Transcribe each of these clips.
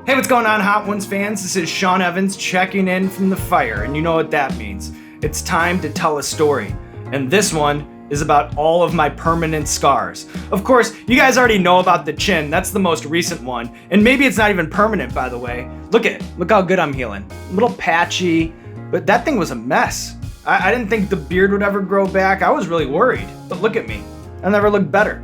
Hey, what's going on, Hot Ones fans? This is Sean Evans checking in from the fire, and you know what that means. It's time to tell a story, and this one is about all of my permanent scars. Of course, you guys already know about the chin. That's the most recent one, and maybe it's not even permanent, by the way. Look how good I'm healing. A little patchy, but that thing was a mess. I didn't think the beard would ever grow back. I was really worried, but look at me. I never looked better.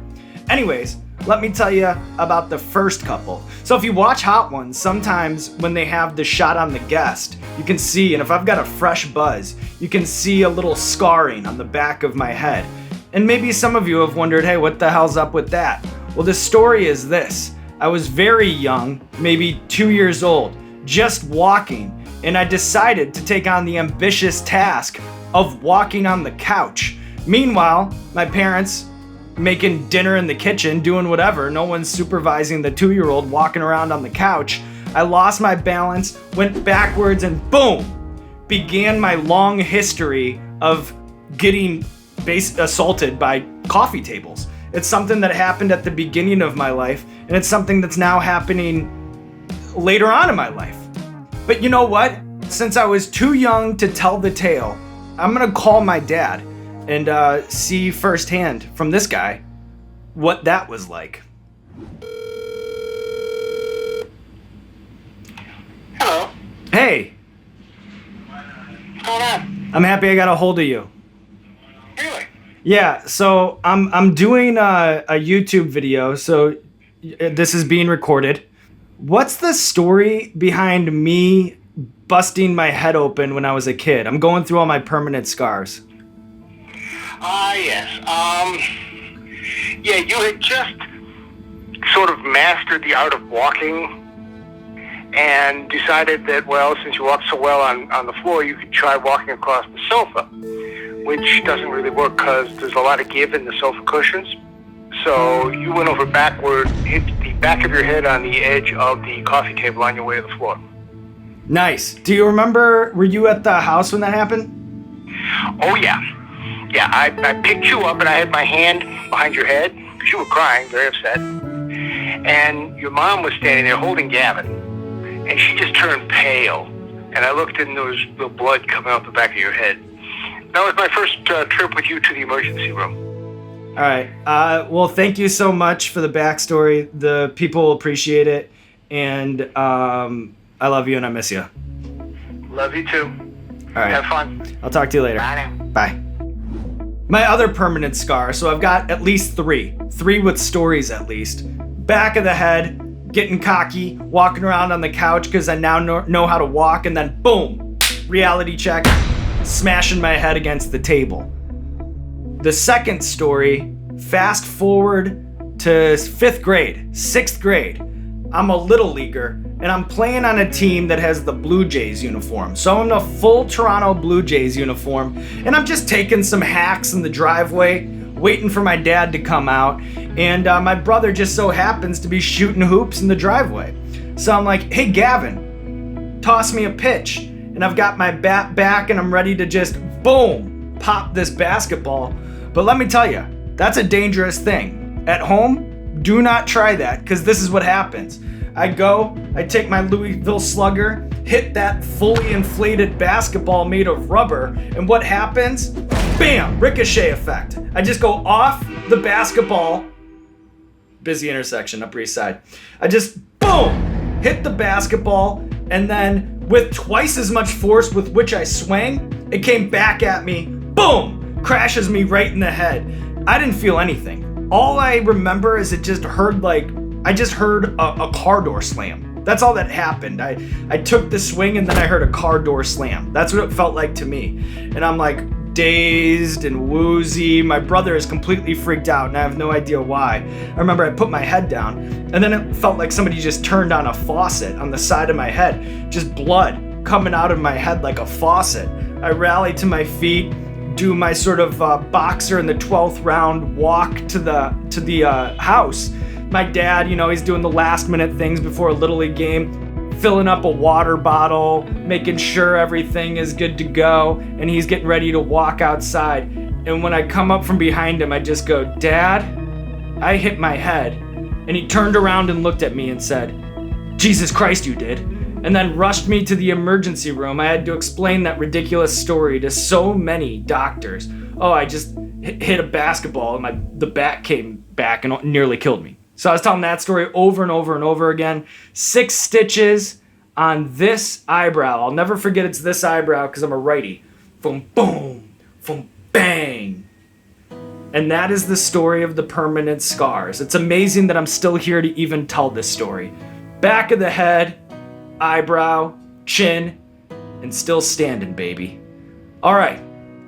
Anyways, let me tell you about the first couple. So if you watch Hot Ones, sometimes when they have the shot on the guest, you can see, and if I've got a fresh buzz, you can see a little scarring on the back of my head. And maybe some of you have wondered, hey, what the hell's up with that? Well, the story is this. I was very young, maybe 2 years old, just walking, and I decided to take on the ambitious task of walking on the couch. Meanwhile, my parents making dinner in the kitchen, doing whatever. No one's supervising the 2-year-old walking around on the couch. I lost my balance, went backwards, and boom! Began my long history of getting assaulted by coffee tables. It's something that happened at the beginning of my life, and it's something that's now happening later on in my life. But you know what? Since I was too young to tell the tale, I'm gonna call my dad and see firsthand from this guy what that was like. Hello. Hey. What's going on? I'm happy I got a hold of you. Really? Yeah, so I'm doing a YouTube video, so this is being recorded. What's the story behind me busting my head open when I was a kid? I'm going through all my permanent scars. Yes. Yeah, you had just sort of mastered the art of walking and decided that, well, since you walk so well on the floor, you could try walking across the sofa, which doesn't really work because there's a lot of give in the sofa cushions. So you went over backward, hit the back of your head on the edge of the coffee table on your way to the floor. Nice. Do you remember, were you at the house when that happened? Oh, yeah. Yeah, I picked you up and I had my hand behind your head because you were crying, very upset. And your mom was standing there holding Gavin. And she just turned pale. And I looked and there was the blood coming out the back of your head. That was my first trip with you to the emergency room. All right. Well, thank you so much for the backstory. The people will appreciate it. And I love you and I miss you. Love you too. All right. Have fun. I'll talk to you later. Bye now. Bye. My other permanent scar, so I've got at least three with stories at least. Back of the head, getting cocky, walking around on the couch because I now know how to walk, and then boom, reality check, smashing my head against the table. The second story, fast forward to 5th grade, 6th grade. I'm a little leaguer, and I'm playing on a team that has the Blue Jays uniform. So I'm in a full Toronto Blue Jays uniform, and I'm just taking some hacks in the driveway, waiting for my dad to come out, and my brother just so happens to be shooting hoops in the driveway. So I'm like, hey Gavin, toss me a pitch. And I've got my bat back, and I'm ready to just, boom, pop this basketball. But let me tell you, that's a dangerous thing. At home, do not try that, because this is what happens. I take my Louisville Slugger, hit that fully inflated basketball made of rubber, and what happens? Bam! Ricochet effect. I just go off the basketball. Busy intersection, Upper East Side. I just, boom! Hit the basketball, and then with twice as much force with which I swang, it came back at me, boom! Crashes me right in the head. I didn't feel anything. All I remember is I just heard a car door slam. That's all that happened. I took the swing and then I heard a car door slam. That's what it felt like to me. And I'm like dazed and woozy. My brother is completely freaked out and I have no idea why. I remember I put my head down and then it felt like somebody just turned on a faucet on the side of my head. Just blood coming out of my head like a faucet. I rally to my feet, do my sort of boxer in the 12th round walk to the house. My dad, he's doing the last minute things before a Little League game, filling up a water bottle, making sure everything is good to go, and he's getting ready to walk outside. And when I come up from behind him, I just go, Dad, I hit my head. And he turned around and looked at me and said, Jesus Christ, you did. And then rushed me to the emergency room. I had to explain that ridiculous story to so many doctors. Oh, I just hit a basketball and the bat came back and nearly killed me. So I was telling that story over and over and over again. 6 stitches on this eyebrow. I'll never forget it's this eyebrow because I'm a righty. Boom, boom, boom, bang. And that is the story of the permanent scars. It's amazing that I'm still here to even tell this story. Back of the head, eyebrow, chin, and still standing, baby. All right,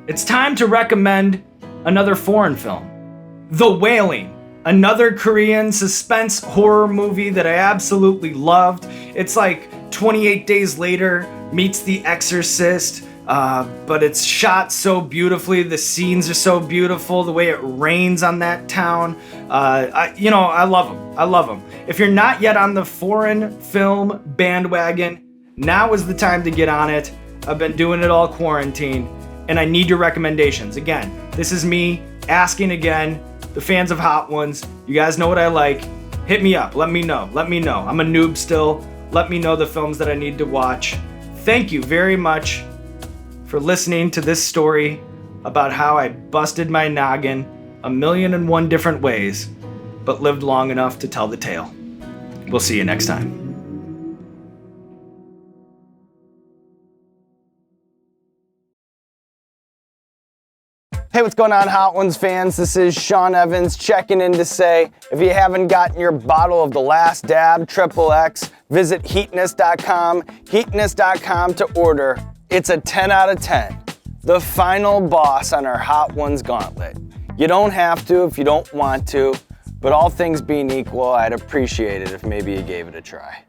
it's time to recommend another foreign film. The Wailing, another Korean suspense horror movie that I absolutely loved. It's like 28 Days Later meets The Exorcist, but it's shot so beautifully. The scenes are so beautiful. The way it rains on that town. I love them. I love them. If you're not yet on the foreign film bandwagon, now is the time to get on it. I've been doing it all quarantine, and I need your recommendations. Again, this is me asking again, the fans of Hot Ones, you guys know what I like. Hit me up. Let me know. I'm a noob still. Let me know the films that I need to watch. Thank you very much for listening to this story about how I busted my noggin 1,000,001 different ways, but lived long enough to tell the tale. We'll see you next time. Hey, what's going on, Hot Ones fans? This is Sean Evans checking in to say, if you haven't gotten your bottle of The Last Dab XXX, visit heatness.com, heatness.com to order. It's a 10 out of 10. The final boss on our Hot Ones gauntlet. You don't have to if you don't want to, but all things being equal, I'd appreciate it if maybe you gave it a try.